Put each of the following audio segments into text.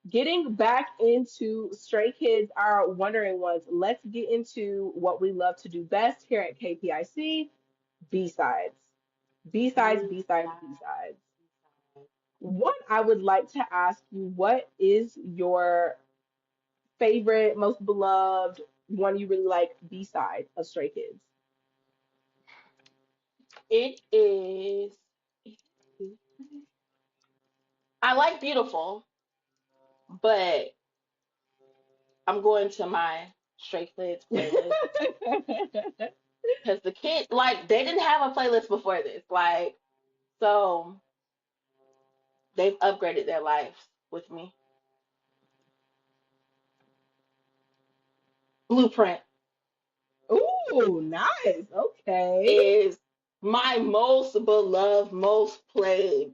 Getting back into Stray Kids, our wondering ones, let's get into what we love to do best here at KPIC, B-sides. B-sides, B-sides, B-sides. One, I would like to ask you, what is your favorite, most beloved one you really like B-side of Stray Kids? It is. I like Beautiful, but I'm going to my Stray Kids playlist because the kids, like, they didn't have a playlist before this. Like, so they've upgraded their lives with me. Blueprint Ooh, nice. Okay. is my most beloved, most played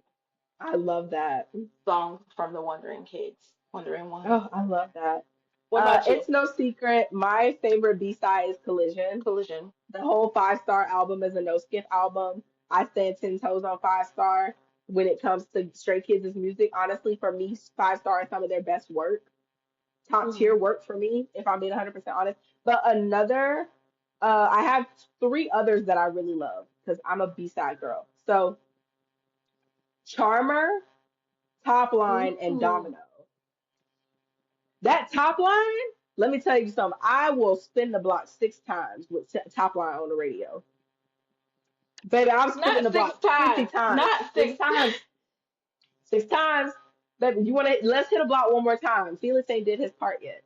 I love that. song from the Wondering Kids, Wondering Ones. Oh, I love that. What about you? It's no secret. My favorite B-side is Collision. Collision. The whole 5 star album is a no skip album. I stand 10 toes on 5 star when it comes to Stray Kids' music. Honestly, for me, 5 star is some of their best work, top tier Hmm. work for me, if I'm being 100% honest. But I have three others that I really love because I'm a B-side girl. So Charmer, Top Line, and Mm. Domino. That top line, let me tell you something. I will spin the block 6 times with top line on the radio. Baby, I'm spinning Not the six block 50 times. times. Not Six six. times. 6 times. Baby, you want to, let's hit a block one more time. Felix ain't did his part yet.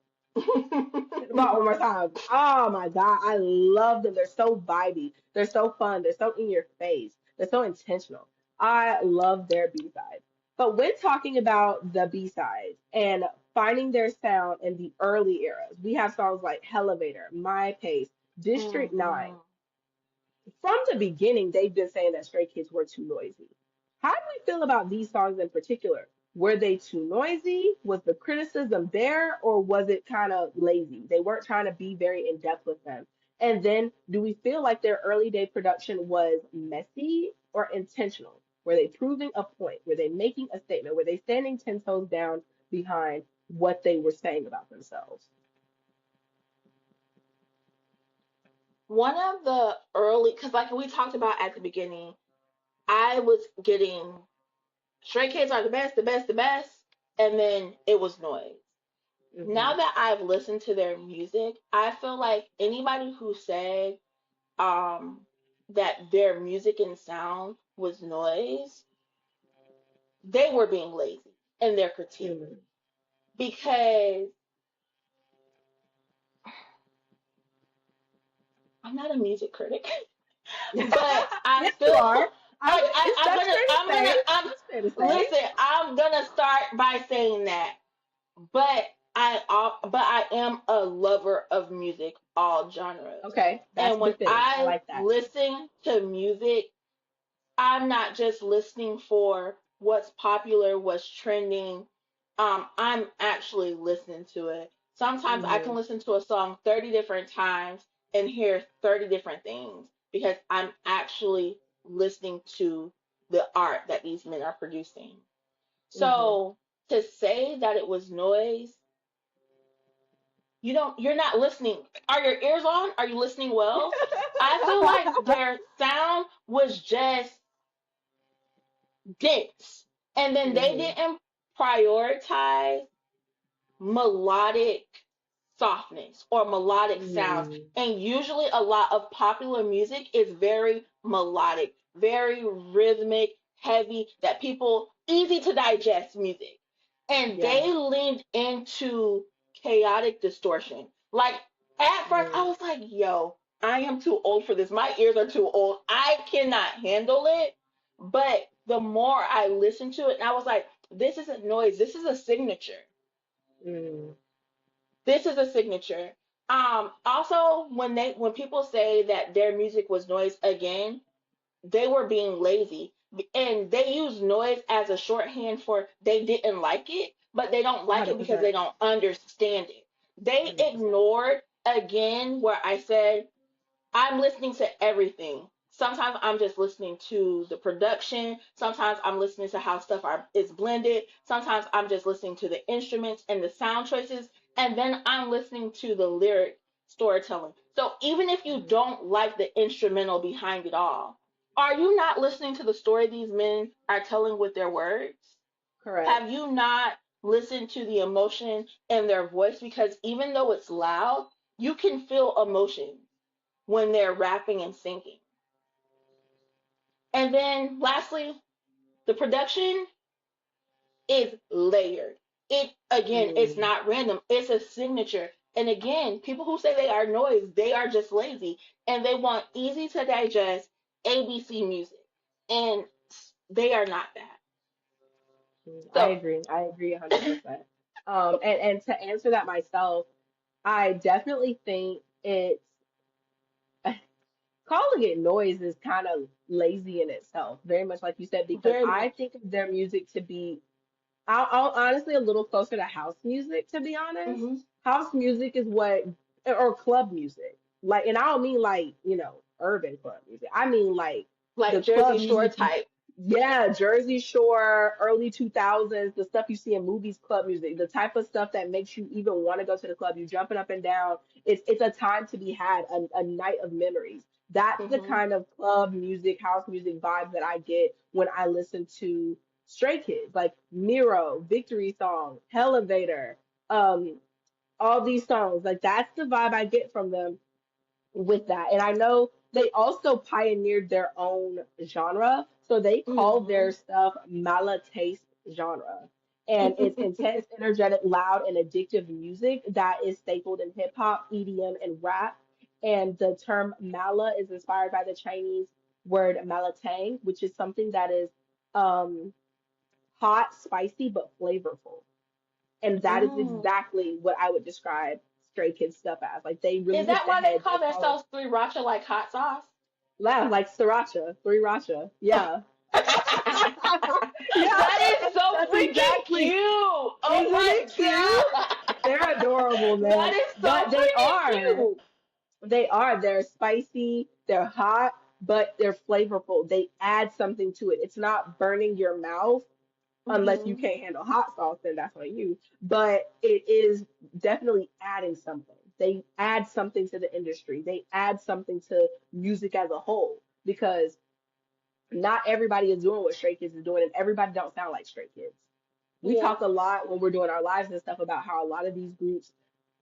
Hit the block one more time. Oh my God. I love them. They're so vibey. They're so fun. They're so in your face. They're so intentional. I love their B-sides. But when talking about the B-sides and finding their sound in the early eras, we have songs like Elevator, My Pace, District 9. Hmm. From the beginning, they've been saying that Stray Kids were too noisy. How do we feel about these songs in particular? Were they too noisy? Was the criticism there, or was it kind of lazy? They weren't trying to be very in depth with them. And then, do we feel like their early day production was messy or intentional? Were they proving a point? Were they making a statement? Were they standing 10 toes down behind what they were saying about themselves? One of the early, because like we talked about at the beginning, I was getting Stray Kids are the best, the best, the best, and then it was noise. Hmm. Now that I've listened to their music, I feel like anybody who said um that their music and sound was noise, they were being lazy in their critique. Hmm. Because I'm not a music critic, but I Yes, you feel are. like I'm That's gonna, fair to I'm gonna, say. I'm That's fair to say. listen. I'm gonna start by saying that, but I am a lover of music, all genres. Okay, that's And when befitting. I I like that. listen to music, I'm not just listening for what's popular, what's trending. I'm actually listening to it. Sometimes I can Hmm. listen to a song 30 different times and hear 30 different things because I'm actually listening to the art that these men are producing. Hmm. So to say that it was noise, you're not listening. Are your ears on? Are you listening well? I feel like their sound was just dense. And then they Hmm. didn't prioritize melodic softness or melodic sounds. Hmm. And usually a lot of popular music is very melodic, very rhythmic, heavy, that people easy to digest music. And Yeah. they leaned into chaotic distortion. Like at first I Mm. was like, yo, I am too old for this. My ears are too old. I cannot handle it. But the more I listened to it, I was like, this isn't noise. This is a signature. Mm. This is a signature. Also, when people say that their music was noise again, they were being lazy, and they use noise as a shorthand for they didn't like it, but they don't like it because they 100%. don't understand it. They 100%. ignored again where I said I'm listening to everything. Sometimes I'm just listening to the production. Sometimes I'm listening to how stuff is blended. Sometimes I'm just listening to the instruments and the sound choices. And then I'm listening to the lyric storytelling. So even if you Mhm. don't like the instrumental behind it all, are you not listening to the story these men are telling with their words? Correct. Have you not listened to the emotion in their voice? Because even though it's loud, you can feel emotion when they're rapping and singing. And then lastly, the production is layered. It again, it's Mm. not random. It's a signature. And again, people who say they are noise, they are just lazy and they want easy to digest ABC music. And they are not that. I So, agree. I agree 100%. And to answer that myself, I definitely think it's calling it noise is kind of lazy in itself, very much like you said, because very I much. think of their music to be, I'll honestly a little closer to house music, to be honest. Hmm. House music is what, or club music. Like, and I don't mean like, urban club music. I mean like Like the Jersey club Shore music type. yeah, Jersey Shore, early 2000s, the stuff you see in movies, club music, the type of stuff that makes you even want to go to the club. You jumping up and down. It's a time to be had, a night of memories. That's the Hmm. kind of club music, house music vibes that I get when I listen to Stray Kids, like Miro, Victory Song, Elevator, all these songs. Like that's the vibe I get from them with that. And I know they also pioneered their own genre. So they call their Hmm. stuff mala taste genre. And it's intense, energetic, loud, and addictive music that is stapled in hip hop, EDM, and rap. And the term mala is inspired by the Chinese word malatang, which is something that is um, hot, spicy, but flavorful. And that is Mm. exactly what I would describe Stray Kids stuff as. Like they really Is hit that the why they head. They call call it themselves three Racha like hot sauce? yeah, like sriracha, three racha. Yeah. Yeah, That is so that's freaking cute. exactly. Oh Isn't my it cute? god. They're adorable, That man. is so But they freaking are. cute. They are. They're spicy, they're hot, but they're flavorful. They add something to it. It's not burning your mouth unless you Hmm. can't handle hot sauce, then that's on you. But it is definitely adding something. They add something to the industry. They add something to music as a whole because not everybody is doing what Stray Kids is doing, and everybody don't sound like Stray Kids. We Yeah. talk a lot when we're doing our lives and stuff about how a lot of these groups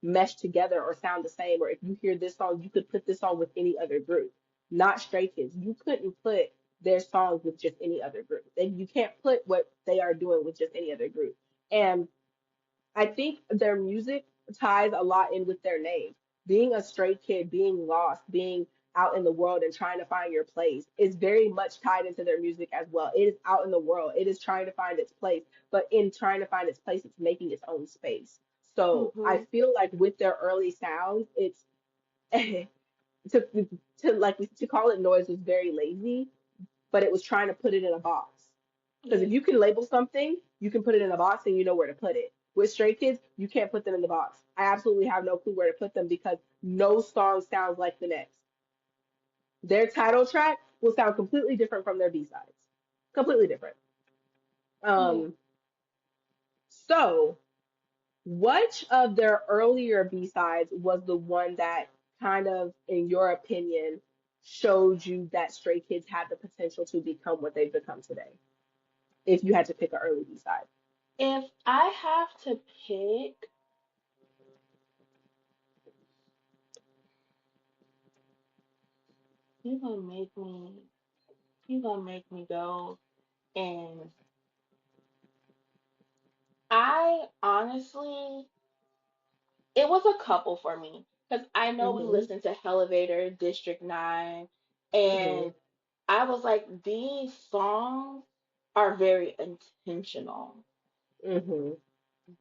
mesh together or sound the same, or if you hear this song, you could put this song with any other group. Not Stray Kids. You couldn't put their songs with just any other group. You can't put what they are doing with just any other group. And I think their music ties a lot in with their name. Being a stray kid, being lost, being out in the world and trying to find your place is very much tied into their music as well. It is out in the world. It is trying to find its place, but in trying to find its place, it's making its own space. So I Hmm. feel like with their early sounds, it's to to call it noise was very lazy, but it was trying to put it in a box. Because Yeah. if you can label something, you can put it in a box and you know where to put it. With Stray Kids, you can't put them in the box. I absolutely have no clue where to put them because no song sounds like the next. Their title track will sound completely different from their B-sides. Completely different. Yeah. Um, so which of their earlier B-sides was the one that kind of, in your opinion, showed you that Stray Kids had the potential to become what they've become today? If you had to pick an early B-side. If I have to pick, you gonna make me you gonna make me go, and I honestly, it was a couple for me because I know we Mhm. listened to Elevator, District 9, Mhm. and I was like, these songs are very intentional. Mhm.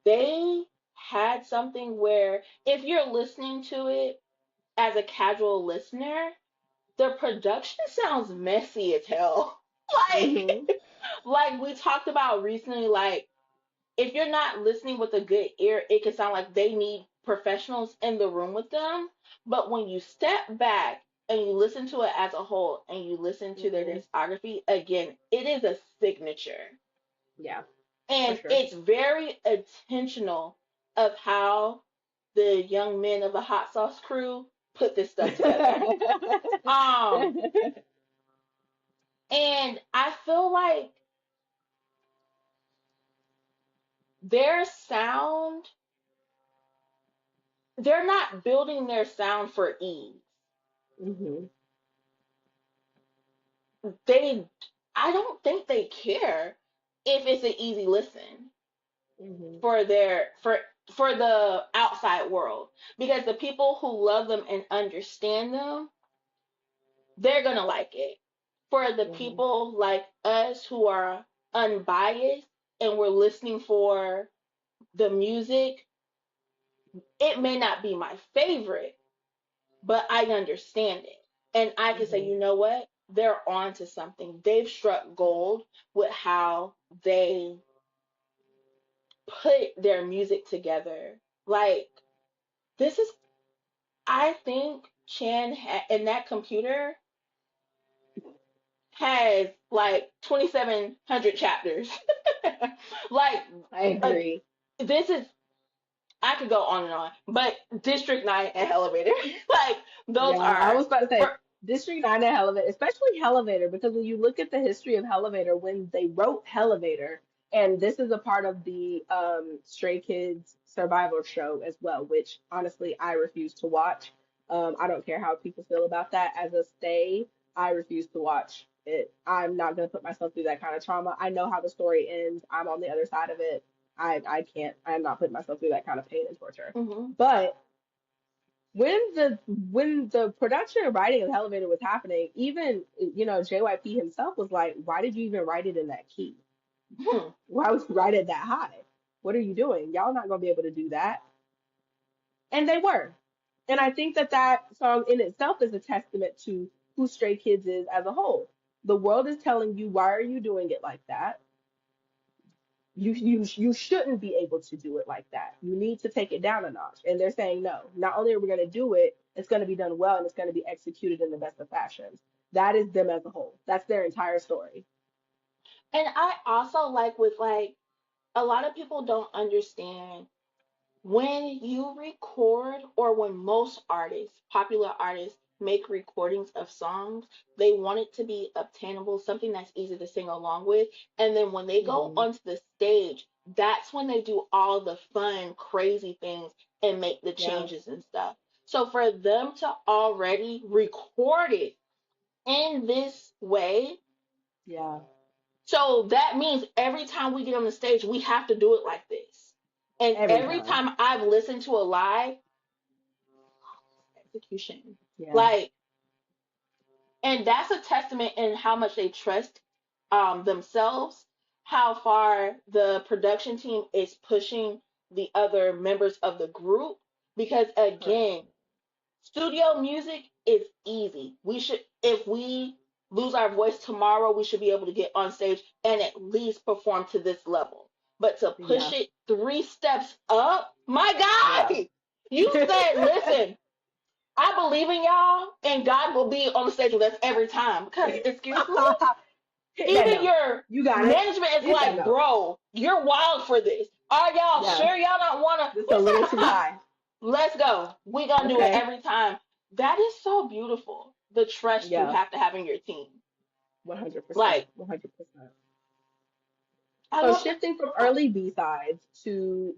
They had something where if you're listening to it as a casual listener, the production sounds messy as hell. Mhm. Like we talked about recently, like if you're not listening with a good ear, it can sound like they need professionals in the room with them. But when you step back and you listen to it as a whole and you listen to their Hmm. discography, again, it is a signature. Yeah, for And sure. it's very intentional of how the young men of the hot sauce crew put this stuff together. Um, and I feel like their sound, they're not building their sound for ease. Hmm. They, I don't think they care if it's an easy listen Hmm. for for the outside world, because the people who love them and understand them, they're gonna like it. For the Hmm. people like us who are unbiased and we're listening for the music, it may not be my favorite, but I understand it. And I can say, Hmm. you know what? They're on to something. They've struck gold with how they put their music together. Like, this is, I think and that computer has like 2,700 chapters. Like, I uh, agree. this is, I could go on and on, but District 9 and Elevator, like, those Yeah, I are, was about to for, say District 9 and Elevator, especially Elevator, because when you look at the history of Elevator, when they wrote Elevator, and this is a part of the Stray Kids survival show as well, which honestly I refuse to watch. I don't care how people feel about that. As a stay, I refuse to watch it. I'm not gonna put myself through that kind of trauma. I know how the story ends. I'm on the other side of it. I can't. I'm not putting myself through that kind of pain and torture. mhm. But when the production and writing of Elevator was happening, even JYP himself was like, "Why did you even write it in that key? Hmm. Why would you write it that high? What are you doing? Y'all not gonna be able to do that." And they were. And I think that that song in itself is a testament to who Stray Kids is as a whole. The world is telling you, why are you doing it like that? You shouldn't be able to do it like that. You need to take it down a notch. And they're saying no. Not only are we going to do it, it's going to be done well and it's going to be executed in the best of fashions. That is them as a whole. That's their entire story. And I also like with like, a lot of people don't understand when you record, or when most artists, popular artists, make recordings of songs, they want it to be obtainable, something that's easy to sing along with. And then when they go Hmm. onto the stage, that's when they do all the fun, crazy things and make the Yeah, changes and stuff. So for them to already record it in this way, yeah, so that means every time we get on the stage, we have to do it like this. And every every time. time I've listened to a live execution, Yeah, like, and that's a testament in how much they trust themselves, how far the production team is pushing the other members of the group. Because correct. again, studio music is easy. We should, if we lose our voice tomorrow, we should be able to get on stage and at least perform to this level. But to push Yeah, it three steps up, my yeah. guy, you said, listen, I believe in y'all, and God will be on the stage with us every time. Because, excuse me, Hit that even note. your You got it. management is Hit that like, note. bro, you're wild for this. Are y'all Yeah, sure y'all don't want to? just We a little too said, high. let's go. We gonna do it Okay. every time. That is so beautiful. The trust you Yeah, have to have in your team. 100%. Like, 100%. I So love that. shifting from early B-sides to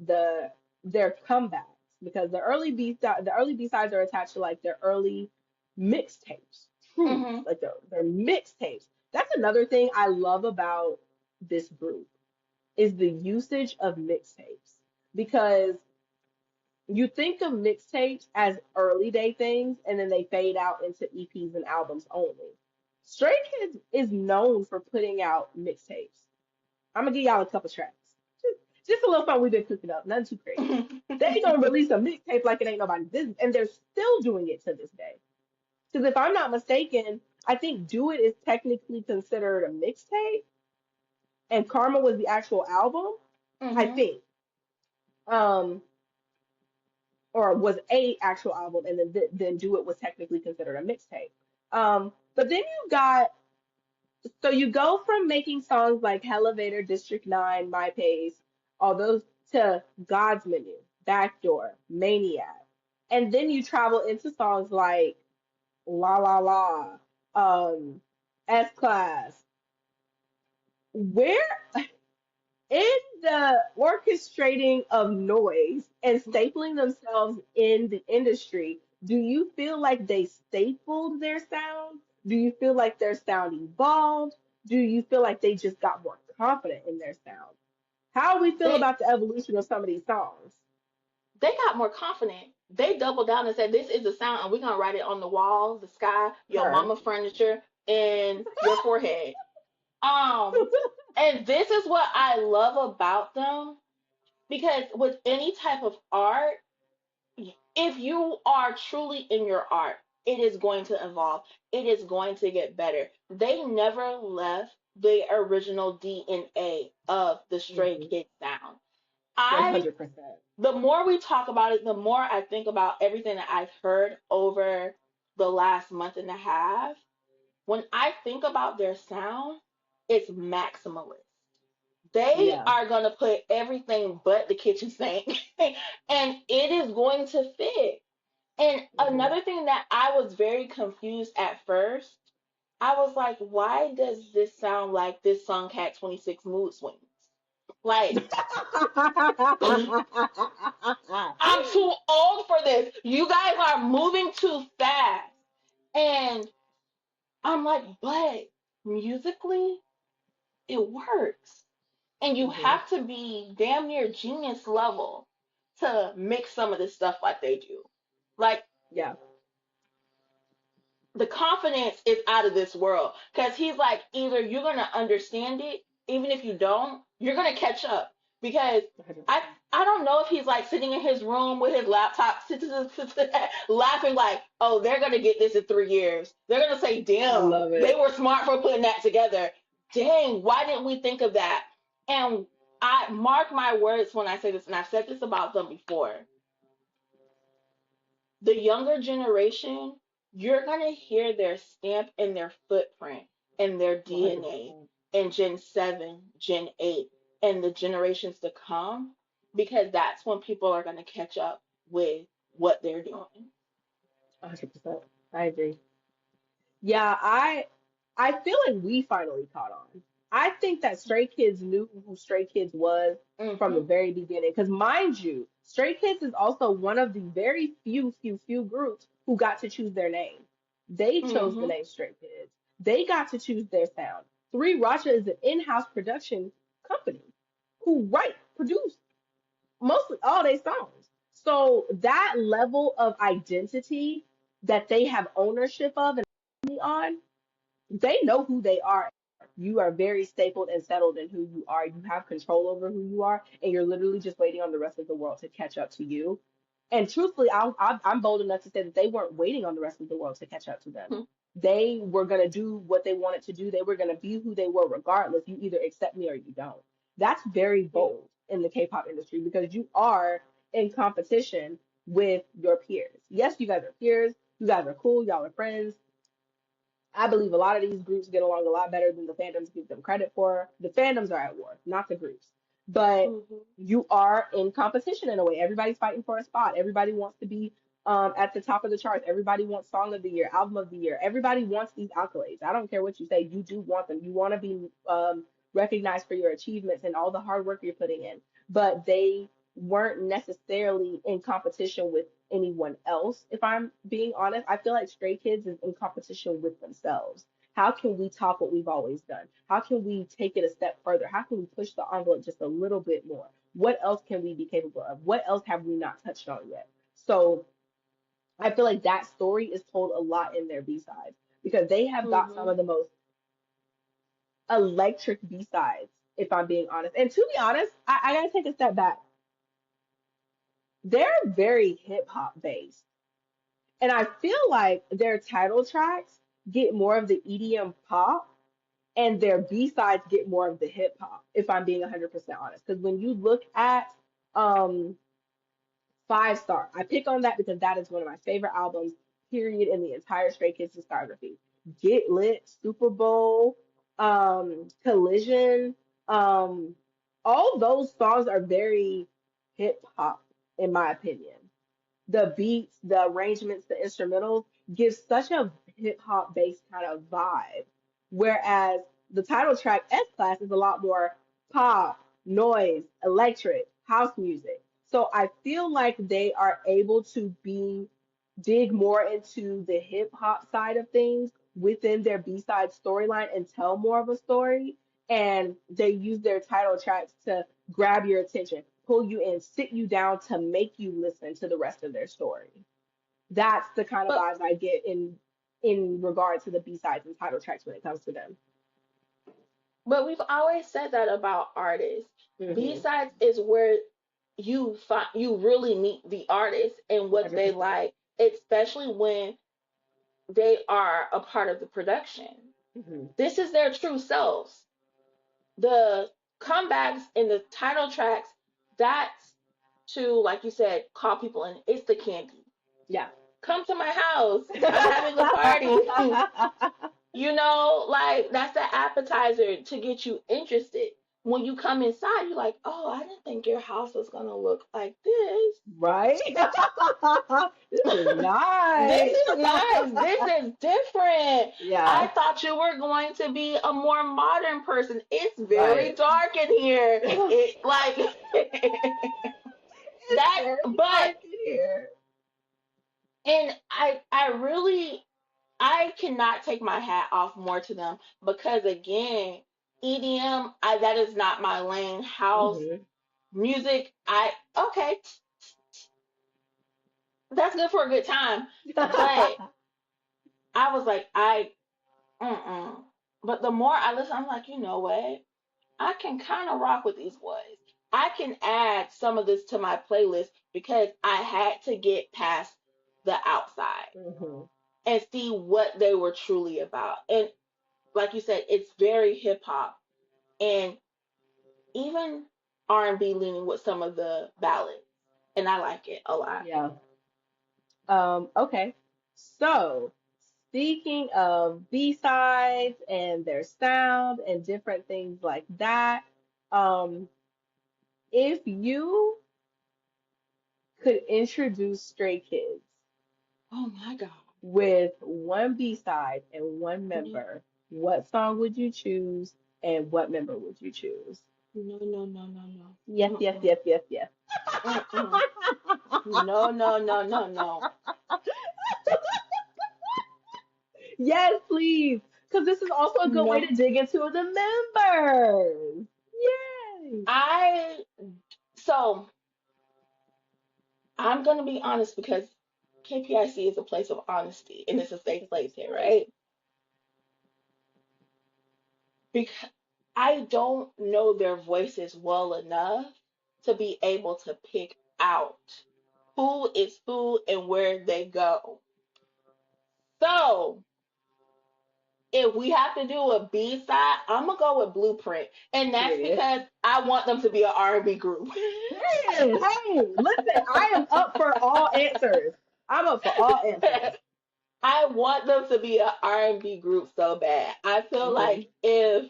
their comebacks, because the early B-sides are attached to like their early mixtapes, truly, Hmm. like their mixtapes. That's another thing I love about this group is the usage of mixtapes, because you think of mixtapes as early day things and then they fade out into EPs and albums only. Stray Kids is known for putting out mixtapes. I'm gonna give y'all a couple tracks. Just a little something we've been cooking up, nothing too crazy. They gonna release a mixtape like it ain't nobody's business, and they're still doing it to this day. Because if I'm not mistaken, I think "Do It" is technically considered a mixtape, and "Karma" was the actual album. I Hmm. think. Um, or was a actual album, and then Do It was technically considered a mixtape. But then you got, so you go from making songs like Elevator, District 9, My Pace, all those, to God's Menu, Backdoor, Maniac. And then you travel into songs like La La La, S Class. Where in the orchestrating of noise and stapling themselves in the industry, do you feel like they stapled their sound? Do you feel like their sound evolved? Do you feel like they just got more confident in their sound? How do we feel They about the evolution of some of these songs? they got more confident. They doubled down and said, "This is the sound, and we're gonna write it on the walls, the sky, your Her. mama furniture, and your forehead." Um, and this is what I love about them, because with any type of art, if you are truly in your art, it is going to evolve. It is going to get better. They never left the original DNA of the Stray Mm-hmm. Kids sound. I 100%. The more we talk about it, the more I think about everything that I've heard over the last month and a half. When I think about their sound, it's maximalist. They Yeah. are going to put everything but the kitchen sink, and it is going to fit. And Hmm. another thing that I was very confused at first, I was like, why does this sound like this song had 26 mood swings? Like, I'm too old for this. You guys are moving too fast. And I'm like, but musically, it works. And you Hmm. have to be damn near genius level to mix some of this stuff like they do. Like, Yeah. the confidence is out of this world, because he's like, either you're going to understand it, even if you don't, you're going to catch up. Because i 100%. I don't know if he's like sitting in his room with his laptop laughing like, oh, they're going to get this in 3 years, they're going to say, I damn, love they it. were smart for putting that together. Dang, why didn't we think of that? And I mark my words when I say this, and I've said this about them before, the younger generation, you're going to hear their stamp and their footprint and their DNA 100%. in Gen 7, Gen 8, and the generations to come, because that's when people are going to catch up with what they're doing. 100%. I agree. Yeah, I feel like we finally caught on. I think that Stray Kids knew who Stray Kids was from the Mm-hmm. very beginning. Because mind you, Stray Kids is also one of the very few groups who got to choose their name. They chose the Mm-hmm. name Stray Kids. They got to choose their sound. Three Racha is an in-house production company who write, produce mostly all their songs. So that level of identity that they have ownership of and on, they know who they are. You are very stapled and settled in who you are. You have control over who you are, and you're literally just waiting on the rest of the world to catch up to you. And truthfully, I'm bold enough to say that they weren't waiting on the rest of the world to catch up to them. They were going to do what they wanted to do. They were going to be who they were regardless. You either accept me or you don't. That's very Yeah. bold in the K-pop industry because you are in competition with your peers. Yes, you guys are peers. You guys are cool. Y'all are friends. I believe a lot of these groups get along a lot better than the fandoms give them credit for. The fandoms are at war, not the groups. But Mm-hmm. you are in competition in a way. Everybody's fighting for a spot. Everybody wants to be at the top of the charts. Everybody wants Song of the Year, Album of the Year. Everybody wants these accolades. I don't care what you say. You do want them. You want to be recognized for your achievements and all the hard work you're putting in. But they weren't necessarily in competition with anyone else. If I'm being honest, I feel like Stray Kids is in competition with themselves. How can we top what we've always done? How can we take it a step further? How can we push the envelope just a little bit more? What else can we be capable of? What else have we not touched on yet? So I feel like that story is told a lot in their B-sides because they have got some Mm-hmm. of the most electric B-sides, if I'm being honest. And to be honest, I gotta take a step back. They're very hip hop based. And I feel like their title tracks get more of the EDM pop and their B-sides get more of the hip hop, if I'm being 100% honest. Because when you look at um, 5 star. I pick on that because that is one of my favorite albums, period, in the entire Stray Kids discography. Get Lit, Super Bowl, Collision, um, all those songs are very hip hop, in my opinion. The beats, the arrangements, the instrumentals give such a hip hop based kind of vibe. Whereas the title track S Class is a lot more pop, noise, electric, house music. So I feel like they are able to dig more into the hip hop side of things within their B-side storyline and tell more of a story. And they use their title tracks to grab your attention, pull you in, sit you down to make you listen to the rest of their story. That's the kind of But vibes I get in regard to the B-sides and title tracks when it comes to them. we've always said that about artists. Mm-hmm. B-sides is where you really meet the artist and what they 100%. like, especially when they are a part of the production. Mm-hmm. This is their true selves. The comebacks in the title tracks, that's to, like you said, call people in. It's the candy. Yeah. Come to my house. I'm having a party. Like that's the appetizer to get you interested. When you come inside, you're like, oh, I didn't think your house was gonna look like this. Right? This is This nice. is nice. This is different. I Yeah. thought you were going to be a more modern person. It's very Right. dark in here. It's It like that, very but dark in here. and I really I cannot take my hat off more to them because again, EDM, that is not my lane. House Hmm. music, I okay, that's good for a good time. But I was like, mm-mm. But the more I listen, I'm like, you know what? I can kind of rock with these boys. I can add some of this to my playlist because I had to get past the outside Hmm. and see what they were truly about. And like you said, it's very hip hop and even R&B leaning with some of the ballads. And I like it a lot. Yeah. Okay. So, speaking of B-sides and their sound and different things like that, um, if you could introduce Stray Kids Oh my God. with one B-side and one No, member, what song would you choose and what member would you choose? no, no, no, no, no. Yes, yes, Mm-mm. yes, yes, yes. Mm-mm. No, no, no, no, no. Yes, please. Because this is also a good way No. to dig into the members. Yay. I so I'm gonna be honest because KPIC is a place of honesty and it's a safe place here, Yes. right? Because I don't know their voices well enough to be able to pick out who is who and where they go. So if we have to do a B side, I'm gonna go with Blueprint, and that's Period. because I want them to be an R&B group. Period. Hey, listen, I am up for all answers. I'm up for all answers. I want them to be an R&B group so bad. I feel Hmm. like if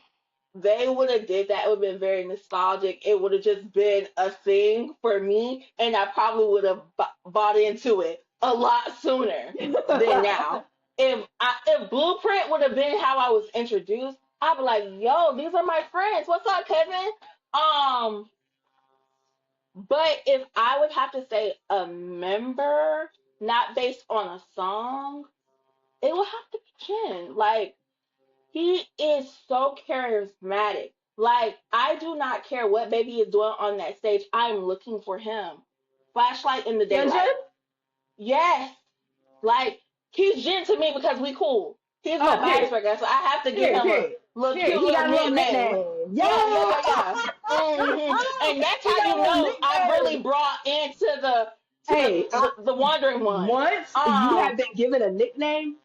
they would have did that, it would have been very nostalgic. It would have just been a thing for me, and I probably would have bought into it a lot sooner than now. If Blueprint would have been how I was introduced, I'd be like, "Yo, these are my friends. What's up, Kevin?" Um, but if I would have to say a member, not based on a song, it would have to be Jen. Like he is so charismatic. Like, I do not care what baby is doing on that stage. I'm looking for him. Flashlight in the Yunjin? daylight. Yes. Like, he's Jin to me because we cool. He's my Oh, bias period. breaker, so I have to give Period, him a period. little Period. cute He little got a little nickname. nickname. Yeah. Yeah, yeah, yeah, yeah. And that's He how got a you little know I really nickname. brought into Hey, the wandering ones. once you have been given a nickname,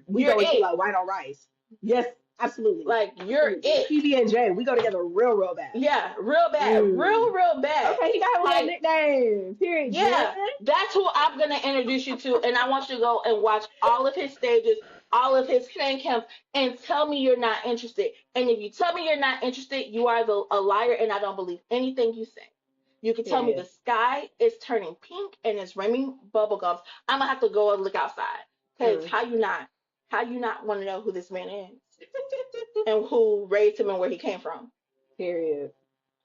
we You're go into it. like white on rice. Yes. Absolutely. Like you're Absolutely. it. PB and J, we go together real bad. Yeah, real bad, Mm. real bad. Okay, he got a little Like, nickname. Period, Jen. yeah, that's who I'm gonna introduce you to, and I want you to go and watch all of his stages, all of his fan camps, and tell me you're not interested. And if you tell me you're not interested, you are a liar, and I don't believe anything you say. You can tell me the Period. sky is turning pink and it's raining bubblegums. I'm gonna have to go and look outside. Cause Mm. how you not want to know who this man is and who raised him and where he came from? Period.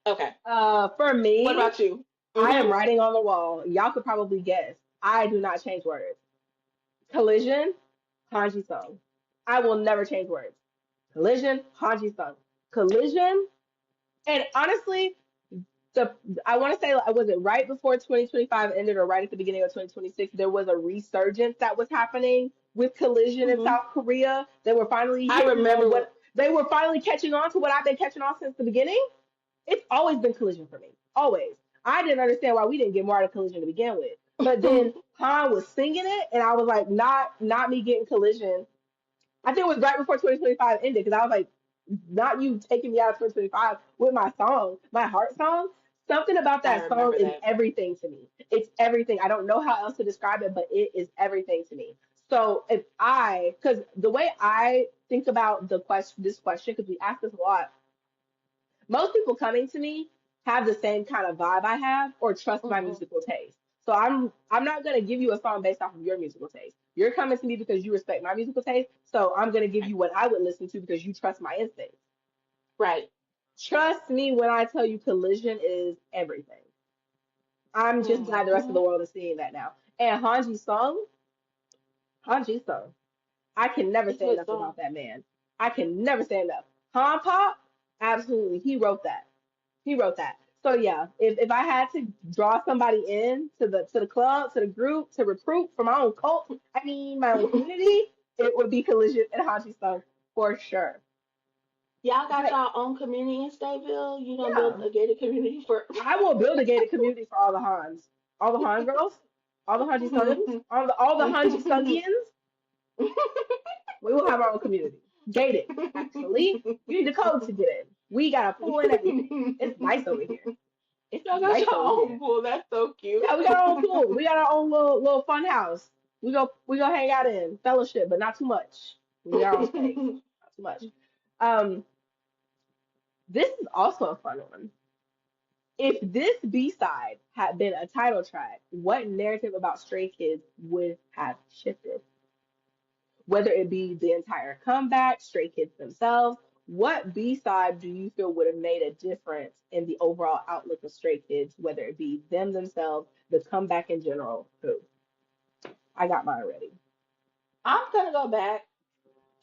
Okay. For What me, about you? I am Mhm. writing on the wall. Y'all could probably guess. I do not change words. Collision, Hanji Sung. I will never change words. Collision, Hanji Sung. Collision, and honestly, the I want to say, was it right before 2025 ended or right at the beginning of 2026? There was a resurgence that was happening with Collision in Mhm. South Korea. They were finally I hitting on remember. what they were finally catching on to what I've been catching on since the beginning. It's always been Collision for me. Always. I didn't understand why we didn't get more out of Collision to begin with. But then Han was singing it, and I was like, not me getting Collision. I think it was right before 2025 ended because I was like, not you taking me out of 2025 with my song, my heart song. Something about I that song remember is that. everything to me. It's everything. I don't know how else to describe it, but it is everything to me. So if because the way I think about this question, because we ask this a lot, most people coming to me have the same kind of vibe I have or trust my Mhm. musical taste. So I'm not gonna give you a song based off of your musical taste. You're coming to me because you respect my musical taste. So I'm gonna give Right. you what I would listen to because you trust my instincts. Right. Trust me when I tell you Collision is everything. I'm just glad the rest of the Mhm. world is seeing that now. And Hanji Sung, I can never It's a say good enough song. about that man. I can never say enough. Han Pop, absolutely, he wrote that. He wrote that. So yeah, if I had to draw somebody in to the club, to the group, to recruit for my own cult, I mean my own community, it would be Collision and Haji Sung for sure. Y'all got But y'all own community in Stateville. You gonna build yeah, a gated community for? I will build a gated community for all the Han girls, all the Haji Sungs, all the Hanji Sungians. We will have our own community. Gated, actually. You need the code to get in. We got a pool and everything. It's nice over here. It's Y'all got nice your over own here. pool. That's so cute. Yeah, we got our own pool. We got our own little fun house. We go hang out in fellowship, but not too much. We need our own space. Not too much. Um, this is also a fun one. If this B side had been a title track, what narrative about Stray Kids would have shifted? Whether it be the entire comeback, Stray Kids themselves, what B side do you feel would have made a difference in the overall outlook of Stray Kids, whether it be them themselves, the comeback in general? Who? I got mine ready. I'm gonna go back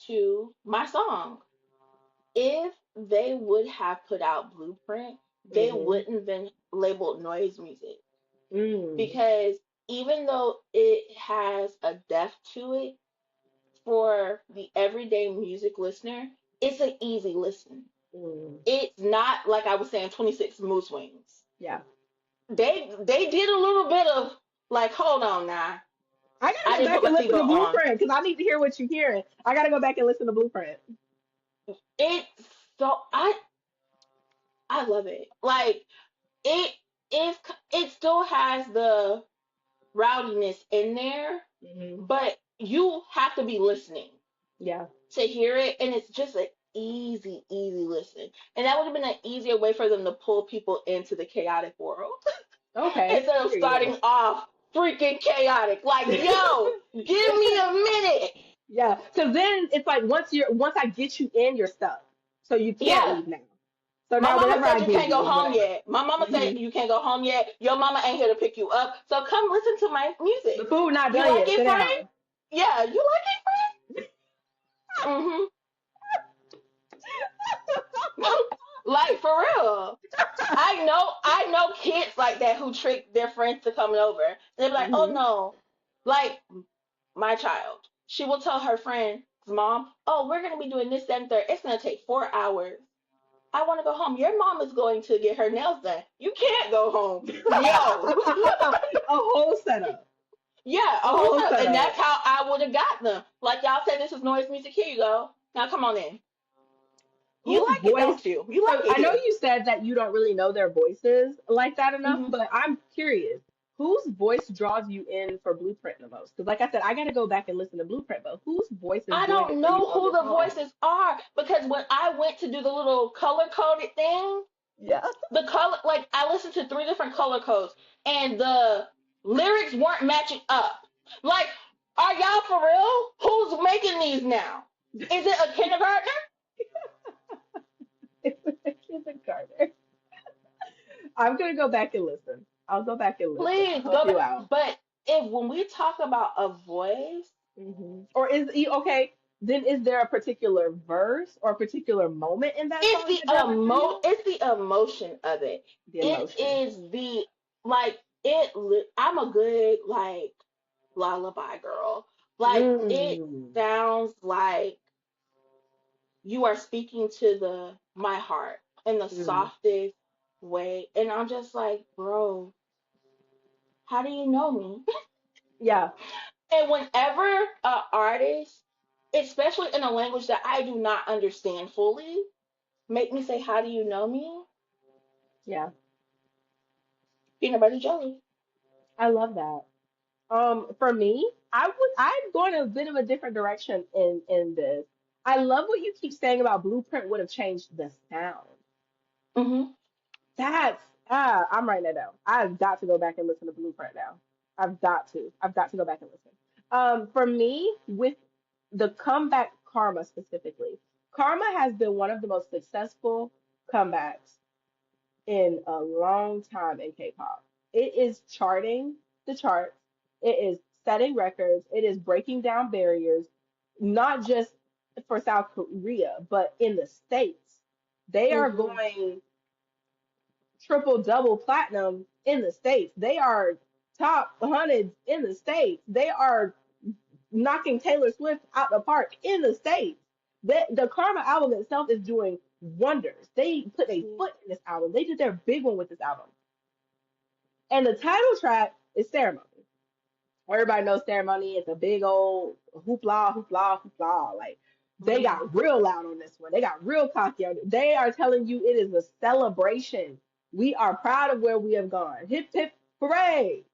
to my song. If they would have put out Blueprint, they Mm-hmm. wouldn't have been labeled noise music Mm. because even though it has a depth to it, for the everyday music listener, it's an easy listen. Mm. It's not like I was saying 26 Mood Swings. Yeah. They did a little bit of like, hold on now. I gotta I go didn't back put my and listen to seatbelt on. Blueprint because I need to hear what you're hearing. I gotta go back and listen to Blueprint. It's so I love it. Like it is it still has the rowdiness in there, Hmm. but you have to be listening Yeah. to hear it, and it's just an easy listen. And that would have been an easier way for them to pull people into the chaotic world Okay. instead of Period. starting off freaking chaotic. Like, yo, give me a minute. Yeah. Because then it's like once I get you in, you're stuck, so you can't Yeah. leave now. So My now mama whatever said I you give can't go you is home whatever. yet. My mama said Hmm. you can't go home yet. Your mama ain't here to pick you up. So come listen to my The music. food not You done like yet. Sit it, friend? down. Yeah, you like it, friend? Mm-hmm. Like for real. I know kids like that who trick their friends to coming over. They're like, oh Hmm. no. Like my child. She will tell her friend, mom, oh, we're gonna be doing this, that, and third. It's gonna take 4 hours. I wanna go home. Your mom is going to get her nails done. You can't go home. Yo. A whole setup. Yeah, A a whole whole set. And setup. that's how I would have got them. Like y'all said this is noise music. Here you go. Now come on in. You Whose like it, voice? don't you? You So like it I know here. you said that you don't really know their voices like that enough, Hmm. but I'm curious. Whose voice draws you in for Blueprint the most? Because, like I said, I got to go back and listen to Blueprint, but whose voice is I doing don't it for you know on who this the song? voices are because when I went to do the little color coded thing, Yeah. the color, like I listened to three different color codes and the lyrics weren't matching up. Like, are y'all for real? Who's making these now? Is it a kindergartner? It's kindergarten. I'm gonna go back and listen. I'll go back and listen. I'll Please help go you back. out. But if when we talk about a voice, Or okay? Then is there a particular verse or a particular moment in that song that does it for you? it's the emotion of it. The It emotion. is the like it. I'm a good like lullaby girl. Like it Mm. sounds like you are speaking to the my heart in the Mm. softest way, and I'm just like, bro, how do you know me? Yeah. And whenever a artist, especially in a language that I do not understand fully, make me say, "How do you know me?" Yeah. Peanut butter jelly. I love that. For me, I've gone a bit of a different direction in this. I love what you keep saying about Blueprint would have changed the sound. Mhm. That's I'm writing that down. I've got to go back and listen to Blueprint now. I've got to. I've got to go back and listen. For me, with the comeback Karma specifically, Karma has been one of the most successful comebacks in a long time in K-pop. It is charting the charts. It is setting records. It is breaking down barriers, not just for South Korea, but in the States. They are Mhm. going triple double platinum in the States. They are top hundreds in the States. They are knocking Taylor Swift out the park in the States. The Karma album itself is doing wonders. They put a Mhm. foot in this album. They did their big one with this album. And the title track is Ceremony. Everybody knows Ceremony. It's a big old hoopla, hoopla, hoopla. Like, they Mhm. got real loud on this one. They got real cocky on it. They are telling you it is a celebration. We are proud of where we have gone. Hip, hip, hooray.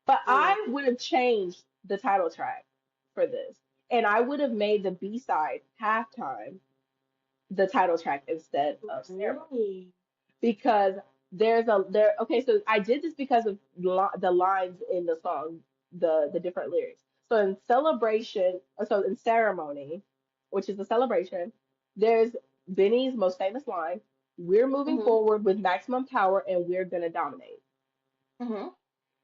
But I love I it. would have changed the title track for this. And I would have made the B side halftime the title track instead of Ceremony. Really? Because okay, so I did this because of the lines in the song, the different lyrics. So in celebration, so in ceremony, which is the celebration, there's Benny's most famous line: "We're moving Mhm. forward with maximum power, and we're gonna dominate." Mhm.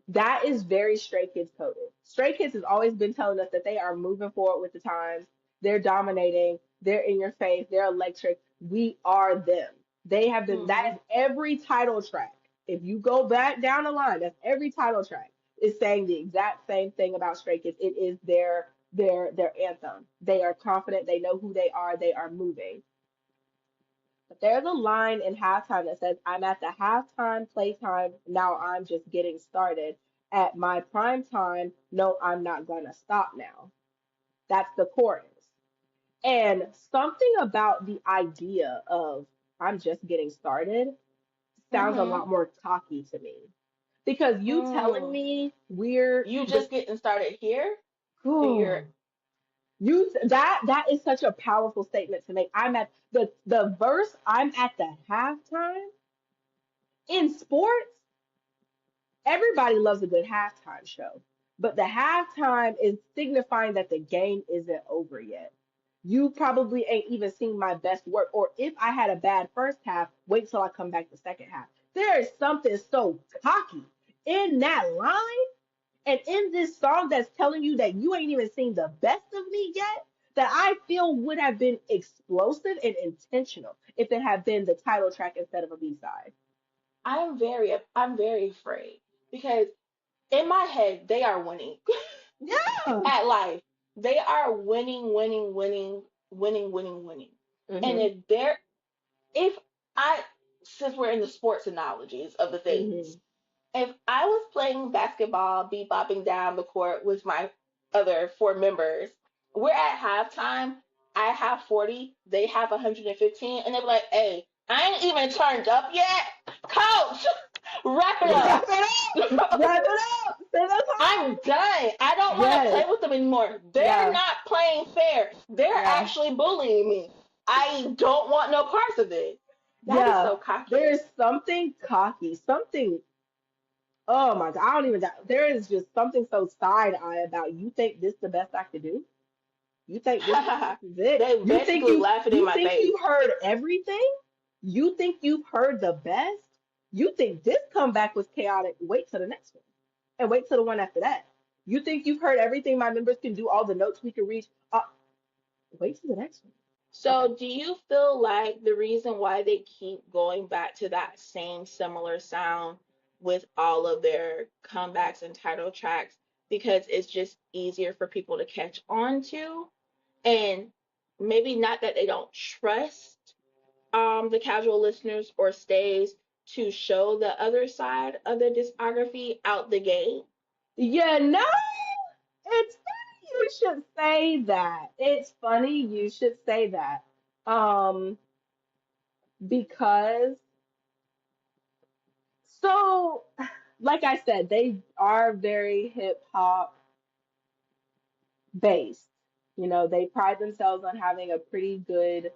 That is very Stray Kids coded. Stray Kids has always been telling us that they are moving forward with the times. They're dominating. They're in your face. They're electric. We are them. They have been. That Mhm. is every title track. If you go back down the line, that's every title track is saying the exact same thing about Stray Kids. It is their anthem. They are confident. They know who they are. They are moving. But there's a line in halftime that says, "I'm at the halftime playtime. Now I'm just getting started. At my prime time, no, I'm not going to stop now." That's the chorus. And something about the idea of "I'm just getting started" sounds a lot Mhm. more cocky to me. Because you telling Mm. me we're You the just getting started here, and you're. whew, that is such a powerful statement to make. I'm at the verse, "I'm at the halftime" in sports. Everybody loves a good halftime show, but the halftime is signifying that the game isn't over yet. You probably ain't even seen my best work, or if I had a bad first half, wait till I come back the second half. There is something so cocky in that line and in this song that's telling you that you ain't even seen the best of me yet, that I feel would have been explosive and intentional if it had been the title track instead of a B side. I'm very afraid because in my head they are winning Yeah. at life. They are winning, winning, winning, winning, winning, winning. And Hmm. if I, since we're in the sports analogies of the things, Hmm. if I was playing basketball, bebopping down the court with my other four members, we're at halftime. I have 40, they have 115, and they're like, hey, I ain't even turned up yet. Coach, wrap it Wrap up. it up. Wrap it up. Send us I'm home. done. I don't want to play Yes. with them anymore. They're Yeah. not playing fair. They're Yeah. actually bullying me. I don't want no parts of it. That is Yeah. so cocky. There's something cocky, something, oh my God, I don't even, there is just something so side eye about you think this the best I could do? You think this is it? They You think basically laughing in you my think face. you've heard everything? You think you've heard the best? You think this comeback was chaotic? Wait till the next one. And wait till the one after that. You think you've heard everything my members can do, all the notes we can reach? Wait till the next one. Okay. So, do you feel like the reason why they keep going back to that same similar sound with all of their comebacks and title tracks because it's just easier for people to catch on to? And maybe not that they don't trust the casual listeners or stays to show the other side of the discography out the gate. Yeah, no, it's funny you should say that. It's funny you should say that. Um, because so like I said, they are very hip hop based. You know, they pride themselves on having a pretty good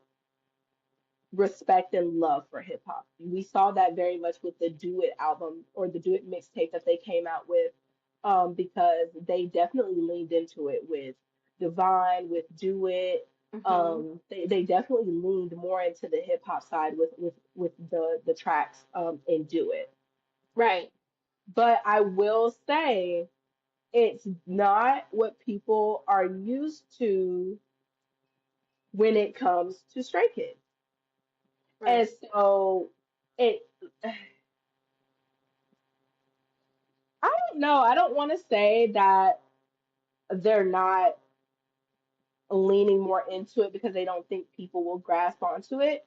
respect and love for hip hop. We saw that very much with the Do It album or the Do It mixtape that they came out with, because they definitely leaned into it with Divine, with Do It. Hmm. They definitely leaned more into the hip hop side with the tracks in Do It. Right. But I will say it's not what people are used to when it comes to Stray Kids. And Right. so it I don't know. I don't want to say that they're not leaning more into it because they don't think people will grasp onto it.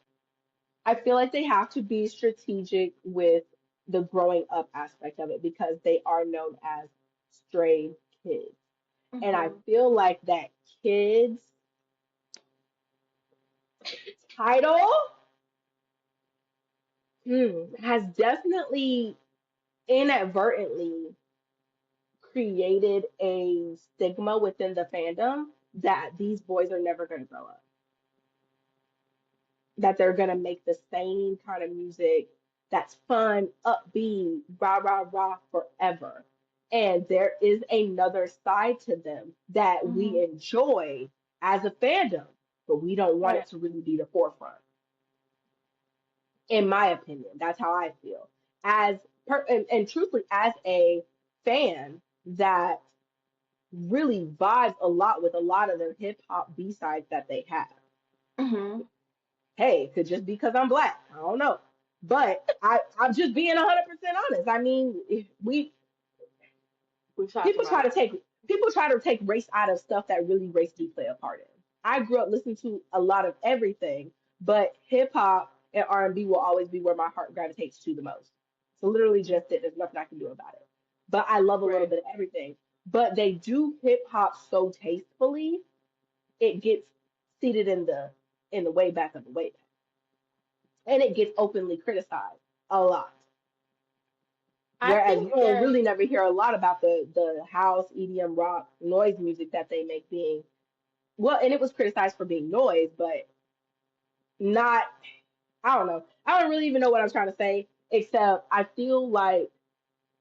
I feel like they have to be strategic with the growing up aspect of it because they are known as stray kids. And I Hmm. feel like that kids title has definitely inadvertently created a stigma within the fandom that these boys are never going to grow up, that they're going to make the same kind of music that's fun, upbeat, rah, rah, rah forever. And there is another side to them that Hmm. we enjoy as a fandom, but we don't want Right. it to really be the forefront. In my opinion, that's how I feel. And truthfully, as a fan that really vibes a lot with a lot of the hip hop B sides that they have. Hmm. Hey, it could just be because I'm black. I don't know. But I'm just being 100% honest. I mean, if we We've talked people about try to it. take race out of stuff that really race do play a part in. I grew up listening to a lot of everything, but hip hop and R&B will always be where my heart gravitates to the most. So literally just it. There's nothing I can do about it. But I love a little Right. bit of everything. But they do hip hop so tastefully, it gets seated in the way back of the way back, and it gets openly criticized a lot. I Whereas you think don't there's really never hear a lot about the house, EDM, rock, noise music that they make being well, and it was criticized for being noise, but not. I don't know. I don't really even know what I'm trying to say, except I feel like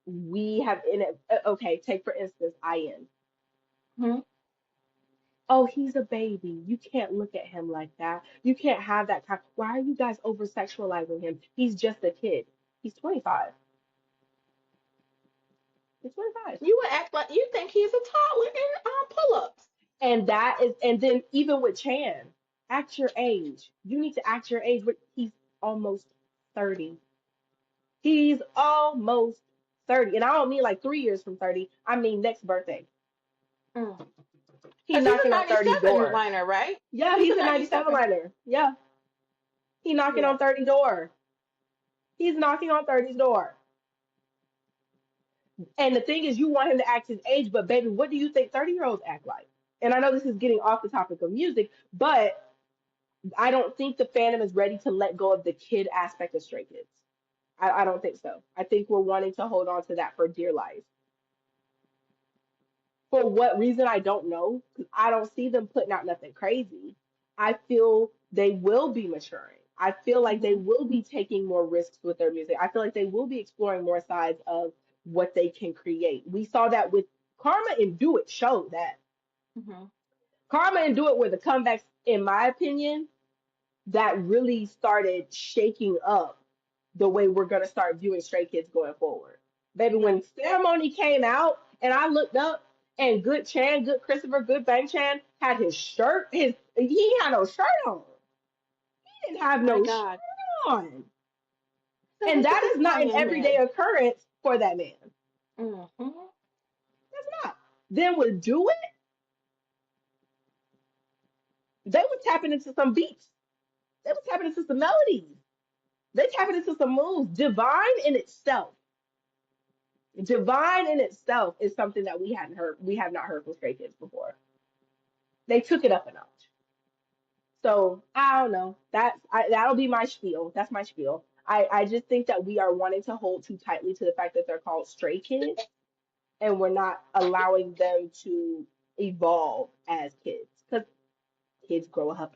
we have in it. Okay, take for instance, IN. Mhm. Oh, he's a baby. You can't look at him like that. You can't have that kind. Why are you guys over sexualizing him? He's just a kid. He's 25. He's 25. You would act like you think he's a toddler in pull-ups. And that is, and then even with Chan, act your age. You need to act your age. But he's almost 30. He's almost 30. And I don't mean like 3 years from 30. I mean next birthday. Mm. He Cause he's a knocking on 30's 97 door. liner, right? Yeah, He's he's a a 97 97. liner. Yeah. He knocking Yeah. on 30 door. He's knocking on 30's door. And the thing is, you want him to act his age, but baby, what do you think 30-year-olds act like? And I know this is getting off the topic of music, but I don't think the fandom is ready to let go of the kid aspect of Stray Kids. I don't think so. I think we're wanting to hold on to that for dear life. For what reason, I don't know. Because I don't see them putting out nothing crazy. I feel they will be maturing. I feel like they Mhm. will be taking more risks with their music. I feel like they will be exploring more sides of what they can create. We saw that with Karma and Do It show that. Mhm. Karma and Do It were the comebacks, in my opinion, that really started shaking up the way we're gonna start viewing Stray Kids going forward. Baby, when Right. Ceremony came out and I looked up and Good Chan, Good Christopher, Good Bang Chan had his shirt, he had no shirt on. He didn't have My no shirt God. on. So And look at that this is not young an everyday man. occurrence for that man. Mhm. That's not. Then with Do It, they were tapping into some beats. They were tapping into some melodies. They tapping into some moves. Divine in itself is something that we have not heard from Stray Kids before. They took it up a notch. So I don't know. That'll be my spiel. That's my spiel. I just think that we are wanting to hold too tightly to the fact that they're called Stray Kids, and we're not allowing them to evolve as kids because kids grow up.